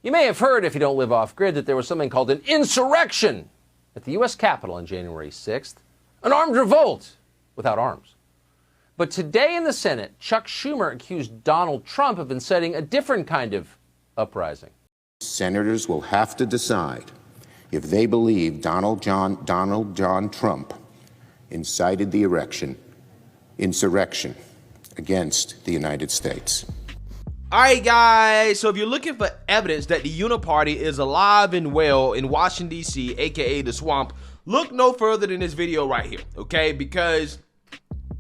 You may have heard, if you don't live off-grid, that there was something called an insurrection at the U.S. Capitol on January 6th, an armed revolt without arms. But today in the Senate, Chuck Schumer accused Donald Trump of inciting a different kind of uprising. Senators will have to decide if they believe Donald John Trump incited the insurrection against the United States. All right, guys, so if you're looking for evidence that the Uniparty is alive and well in Washington, D.C., aka the swamp, look no further than this video right here, okay? Because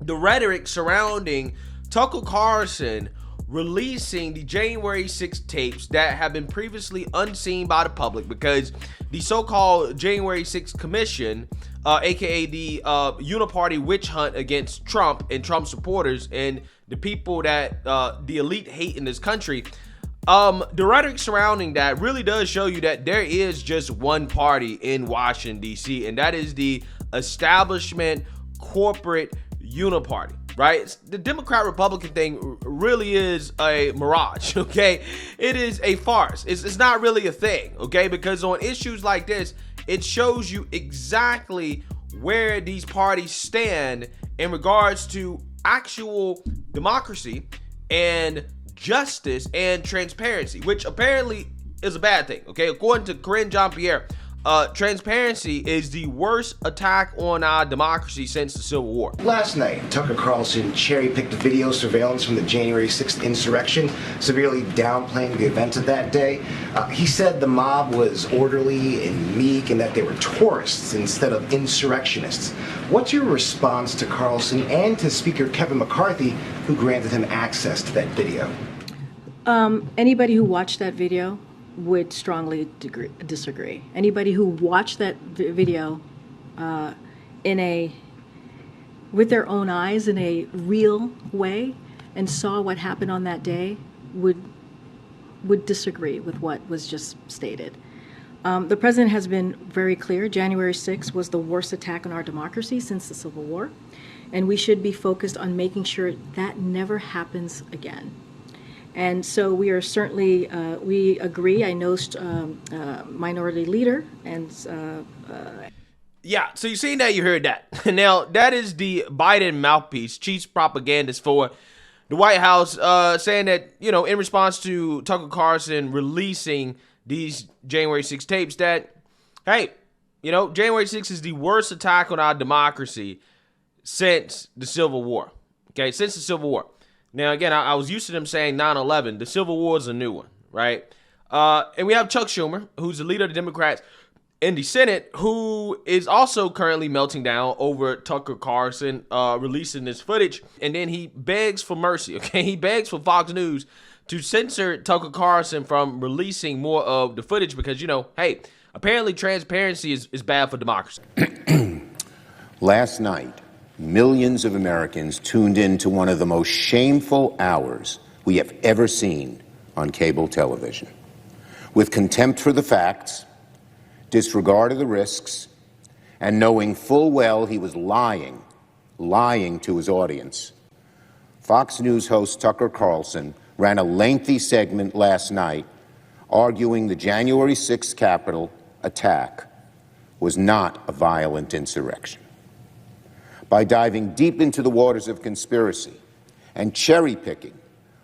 the rhetoric surrounding Tucker Carlson releasing the January 6th tapes that have been previously unseen by the public, because the so-called January 6th Commission, aka the Uniparty witch hunt against Trump and Trump supporters and the people that the elite hate in this country, the rhetoric surrounding that really does show you that there is just one party in Washington, D.C., and that is the establishment corporate Uniparty, right? The Democrat-Republican thing really is a mirage, okay? It is a farce. It's not really a thing, okay? Because on issues like this, it shows you exactly where these parties stand in regards to actual democracy and justice and transparency, which apparently is a bad thing, okay? According to Corinne Jean-Pierre, transparency is the worst attack on our democracy since the Civil War. Last night, Tucker Carlson cherry-picked video surveillance from the January 6th insurrection, severely downplaying the events of that day. He said the mob was orderly and meek and that they were tourists instead of insurrectionists. What's your response to Carlson and to Speaker Kevin McCarthy, who granted him access to that video? Anybody who watched that video would strongly disagree. Anybody who watched that video with their own eyes in a real way and saw what happened on that day would disagree with what was just stated. The president has been very clear. January 6th was the worst attack on our democracy since the Civil War, and we should be focused on making sure that never happens again. And so we are certainly, we agree. I know Minority Leader and... Yeah, so you seen that, you heard that. Now, that is the Biden mouthpiece, chief propagandist for the White House, saying that, you know, in response to Tucker Carlson releasing these January 6 tapes that, hey, you know, January 6 is the worst attack on our democracy since the Civil War. Okay, since the Civil War. Now, again, I was used to them saying 9/11. The Civil War is a new one, right? And we have Chuck Schumer, who's the leader of the Democrats in the Senate, who is also currently melting down over Tucker Carlson releasing this footage. And then he begs for mercy, okay? He begs for Fox News to censor Tucker Carlson from releasing more of the footage because, you know, hey, apparently transparency is bad for democracy. Last night, millions of Americans tuned in to one of the most shameful hours we have ever seen on cable television. With contempt for the facts, disregard of the risks, and knowing full well he was lying to his audience, Fox News host Tucker Carlson ran a lengthy segment last night arguing the January 6th Capitol attack was not a violent insurrection. By diving deep into the waters of conspiracy and cherry-picking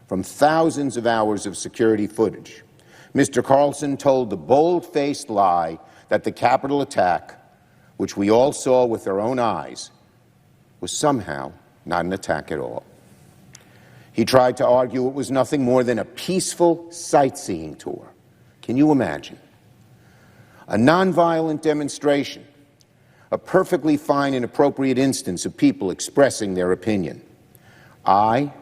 from thousands of hours of security footage, Mr. Carlson told the bold-faced lie that the Capitol attack, which we all saw with our own eyes, was somehow not an attack at all. He tried to argue it was nothing more than a peaceful sightseeing tour. Can you imagine? A nonviolent demonstration, a perfectly fine and appropriate instance of people expressing their opinion. I,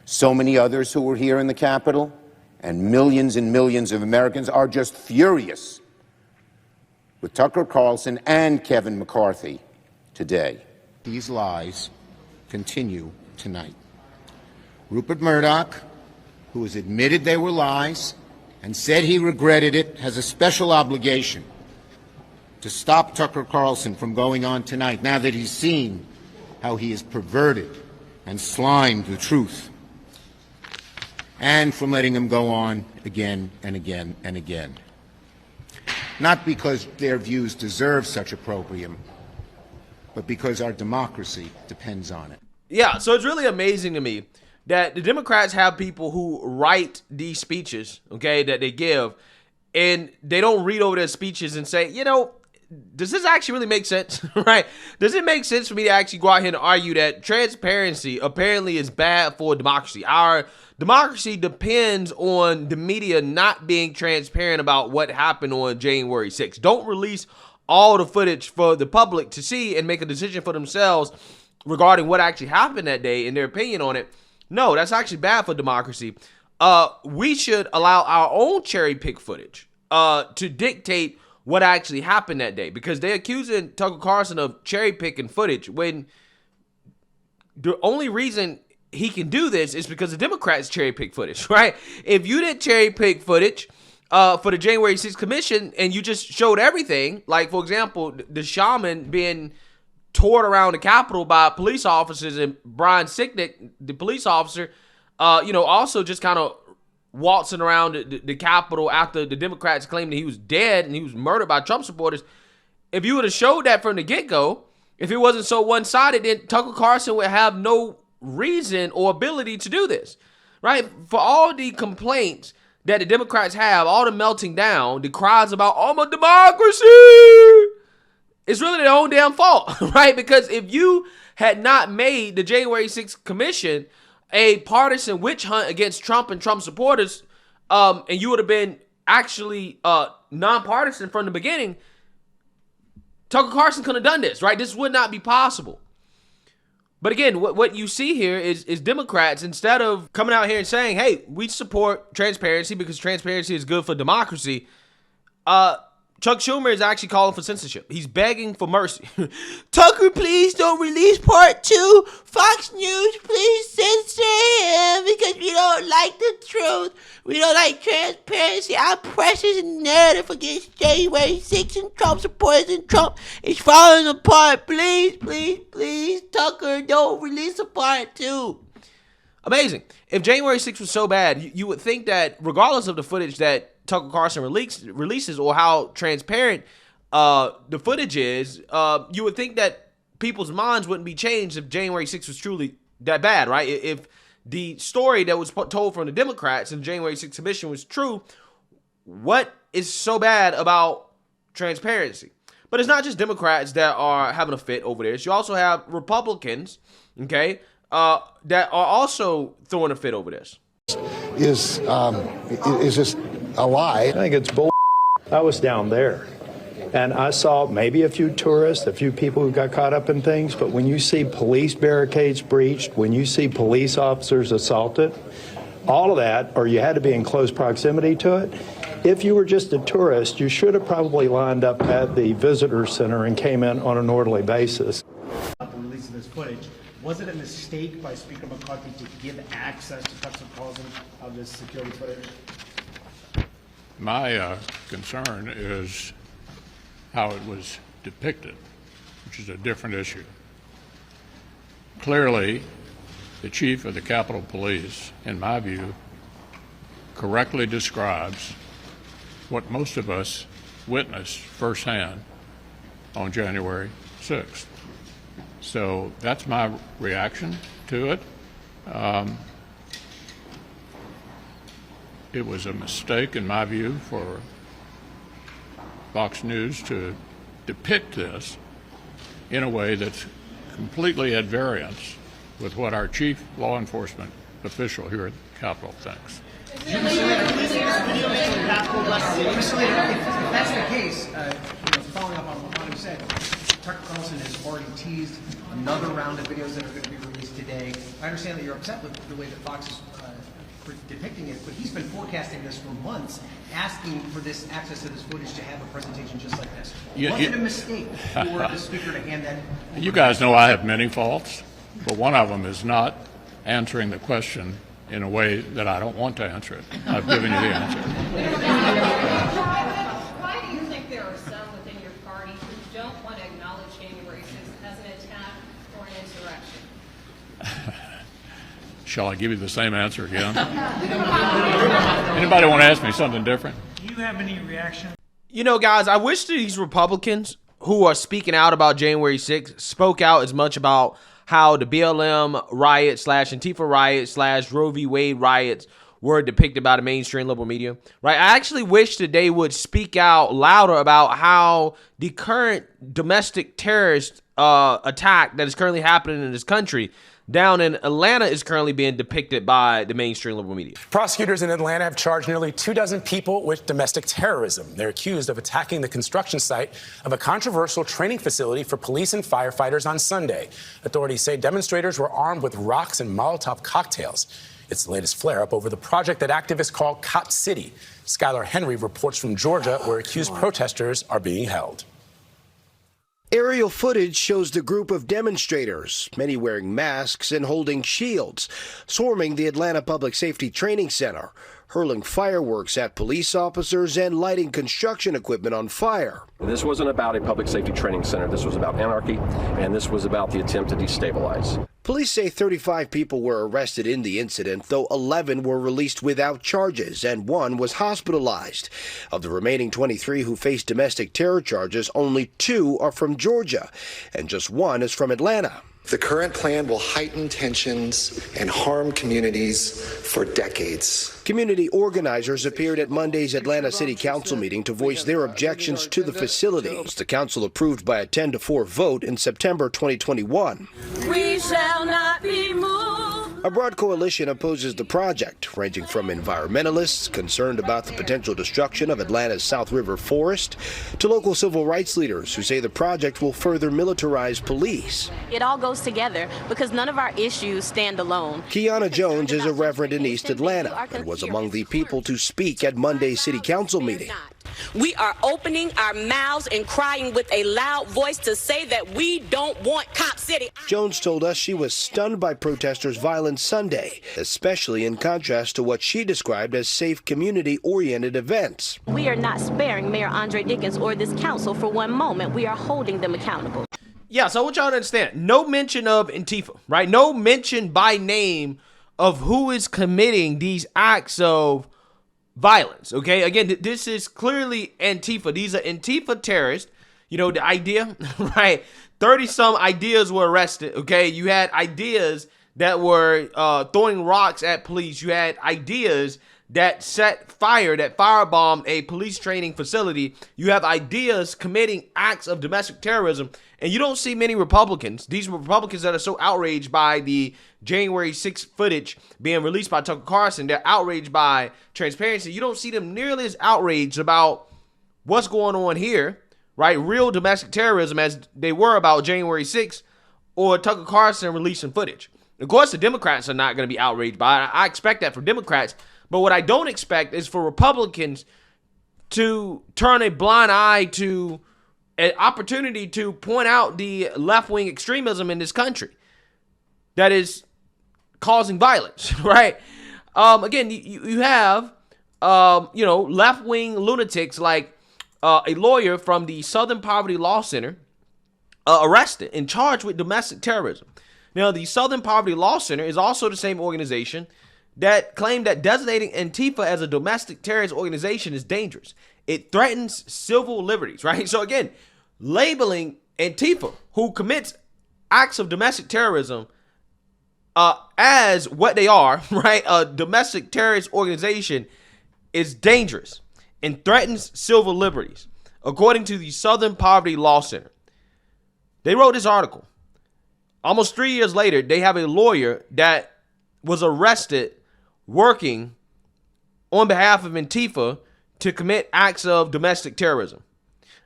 so many others who were here in the Capitol, and millions of Americans are just furious with Tucker Carlson and Kevin McCarthy today. These lies continue tonight. Rupert Murdoch, who has admitted they were lies and said he regretted it, has a special obligation to stop Tucker Carlson from going on tonight now that he's seen how he has perverted and slimed the truth. and from letting them go on again and again and again. Not because their views deserve such opprobrium, but because our democracy depends on it. Yeah, so it's really amazing to me that the Democrats have people who write these speeches, okay, that they give, and they don't read over their speeches and say, you know, does this actually really make sense, right? Does it make sense for me to actually go out here and argue that transparency apparently is bad for democracy? Our democracy depends on the media not being transparent about what happened on January 6th. Don't release all the footage for the public to see and make a decision for themselves regarding what actually happened that day and their opinion on it. No, that's actually bad for democracy. We should allow our own cherry pick footage to dictate what actually happened that day, because they're accusing Tucker Carlson of cherry picking footage when the only reason he can do this is because the Democrats cherry pick footage, right? If you didn't cherry pick footage for the January 6th commission and you just showed everything, like for example, the shaman being toured around the Capitol by police officers and Brian Sicknick, the police officer, also just kind of waltzing around the Capitol after the Democrats claimed that he was dead and he was murdered by Trump supporters. If you would have showed that from the get-go, if it wasn't so one-sided, then Tucker Carlson would have no reason or ability to do this, right? For all the complaints that the Democrats have, all the melting down, the cries about, oh, my democracy, it's really their own damn fault, right? Because if you had not made the January 6th commission a partisan witch hunt against Trump and Trump supporters, and you would have been actually nonpartisan from the beginning, Tucker Carlson couldn't have done this, right? This would not be possible. But again, what you see here is Democrats, instead of coming out here and saying, hey, we support transparency because transparency is good for democracy, Chuck Schumer is actually calling for censorship. He's begging for mercy. Tucker, please don't release part 2. Fox News, please censor him because we don't like the truth. We don't like transparency. Our precious narrative against January 6th and Trump supporters and Trump is falling apart. Please, please, please, Tucker, don't release a part 2. Amazing. If January 6th was so bad, you would think that regardless of the footage that Tucker Carlson releases or how transparent the footage is, you would think that people's minds wouldn't be changed if January 6th was truly that bad, right? If the story that was told from the Democrats in the January 6th commission was true, what is so bad about transparency? But it's not just Democrats that are having a fit over this. You also have Republicans, okay, that are also throwing a fit over this. Is just a lie. I think it's bull. I was down there and I saw maybe a few tourists, a few people who got caught up in things, but when you see police barricades breached, when you see police officers assaulted, all of that, or you had to be in close proximity to it. If you were just a tourist, you should have probably lined up at the visitor center and came in on an orderly basis. The release of this footage, was it a mistake by Speaker McCarthy to give access to Tucker Carlson of this security footage? My concern is how it was depicted, which is a different issue. Clearly, the chief of the Capitol Police, in my view, correctly describes what most of us witnessed firsthand on January 6th. So that's my reaction to it. It was a mistake, in my view, for Fox News to depict this in a way that's completely at variance with what our chief law enforcement official here at the Capitol thinks. If that's the case, following up on what Ronnie said, Tucker Carlson has already teased another round of videos that are going to be released today. I understand that you're upset with the way that Fox is depicting it, but he's been forecasting this for months, asking for this access to this footage to have a presentation just like this. Was it a mistake for the speaker to hand that? You guys know I have many faults, but one of them is not answering the question in a way that I don't want to answer it. I've given you the answer. Why do you think there are some within your party who don't want to acknowledge January 6th as an attack or an insurrection? Shall I give you the same answer again? Anybody want to ask me something different? Do you have any reaction? You know, guys, I wish these Republicans who are speaking out about January 6th spoke out as much about how the BLM riot / Antifa riot / Roe v. Wade riots were depicted by the mainstream liberal media, right? I actually wish that they would speak out louder about how the current domestic terrorist attack that is currently happening in this country down in Atlanta is currently being depicted by the mainstream liberal media. Prosecutors in Atlanta have charged nearly 24 people with domestic terrorism. They're accused of attacking the construction site of a controversial training facility for police and firefighters on Sunday. Authorities say demonstrators were armed with rocks and Molotov cocktails. It's the latest flare-up over the project that activists call Cop City. Skylar Henry reports from Georgia, where accused protesters are being held. Aerial footage shows the group of demonstrators, many wearing masks and holding shields, swarming the Atlanta Public Safety Training Center, hurling fireworks at police officers and lighting construction equipment on fire. This wasn't about a public safety training center. This was about anarchy, and this was about the attempt to destabilize. Police say 35 people were arrested in the incident, though 11 were released without charges and 1 was hospitalized. Of the remaining 23 who face domestic terror charges, only 2 are from Georgia, and just 1 is from Atlanta. The current plan will heighten tensions and harm communities for decades. Community organizers appeared at Monday's Atlanta City Council meeting to voice their objections to the facility. The council approved by a 10-4 vote in September 2021. We shall not be moved. A broad coalition opposes the project, ranging from environmentalists concerned about the potential destruction of Atlanta's South River forest to local civil rights leaders who say the project will further militarize police. It all goes together because none of our issues stand alone. Kiana Jones is a reverend in East Atlanta and was among the people to speak at Monday's City Council meeting. We are opening our mouths and crying with a loud voice to say that we don't want Cop City. Jones told us she was stunned by protesters' violence Sunday, especially in contrast to what she described as safe, community-oriented events. We are not sparing Mayor Andre Dickens or this council for one moment. We are holding them accountable. Yeah, so I want y'all to understand, no mention of Antifa, right? No mention by name of who is committing these acts of violence, okay? Again, this is clearly Antifa. These are Antifa terrorists. You know, the idea, right? 30-some ideas were arrested, okay? You had ideas that were throwing rocks at police. You had ideas that set fire, that firebombed a police training facility. You have ideas committing acts of domestic terrorism. And you don't see many Republicans, these Republicans that are so outraged by the January 6th footage being released by Tucker Carlson, they're outraged by transparency. You don't see them nearly as outraged about what's going on here, right? Real domestic terrorism as they were about January 6th or Tucker Carlson releasing footage. Of course, the Democrats are not going to be outraged by it. I expect that from Democrats. But what I don't expect is for Republicans to turn a blind eye to an opportunity to point out the left-wing extremism in this country that is causing violence, right? Again, you have, left-wing lunatics like a lawyer from the Southern Poverty Law Center arrested and charged with domestic terrorism. Now, the Southern Poverty Law Center is also the same organization that claimed that designating Antifa as a domestic terrorist organization is dangerous. It threatens civil liberties, right? So again, labeling Antifa, who commits acts of domestic terrorism, as what they are, right? A domestic terrorist organization is dangerous and threatens civil liberties, according to the Southern Poverty Law Center. They wrote this article. Almost 3 years later, they have a lawyer that was arrested working on behalf of Antifa to commit acts of domestic terrorism.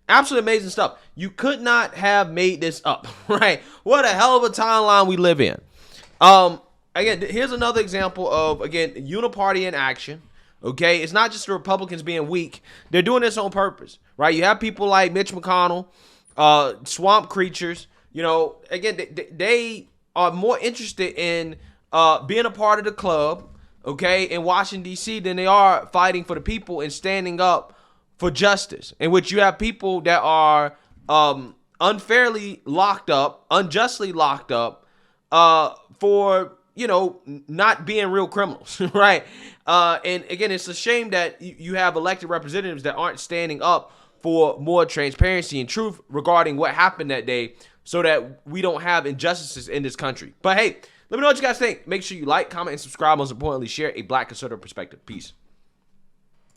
Absolutely amazing stuff. You could not have made this up, right? What a hell of a timeline we live in. Again, here's another example of, again, uniparty in action. Okay, it's not just the Republicans being weak. They're doing this on purpose, right? You have people like Mitch McConnell, swamp creatures. You know, again, they are more interested in being a part of the club, okay, in Washington, D.C. than they are fighting for the people and standing up for justice, in which you have people that are unfairly locked up, unjustly locked up for you know, not being real criminals, right? And again, it's a shame that you have elected representatives that aren't standing up for more transparency and truth regarding what happened that day so that we don't have injustices in this country. But hey, let me know what you guys think. Make sure you like, comment, and subscribe. Most importantly, share a Black conservative perspective. Peace.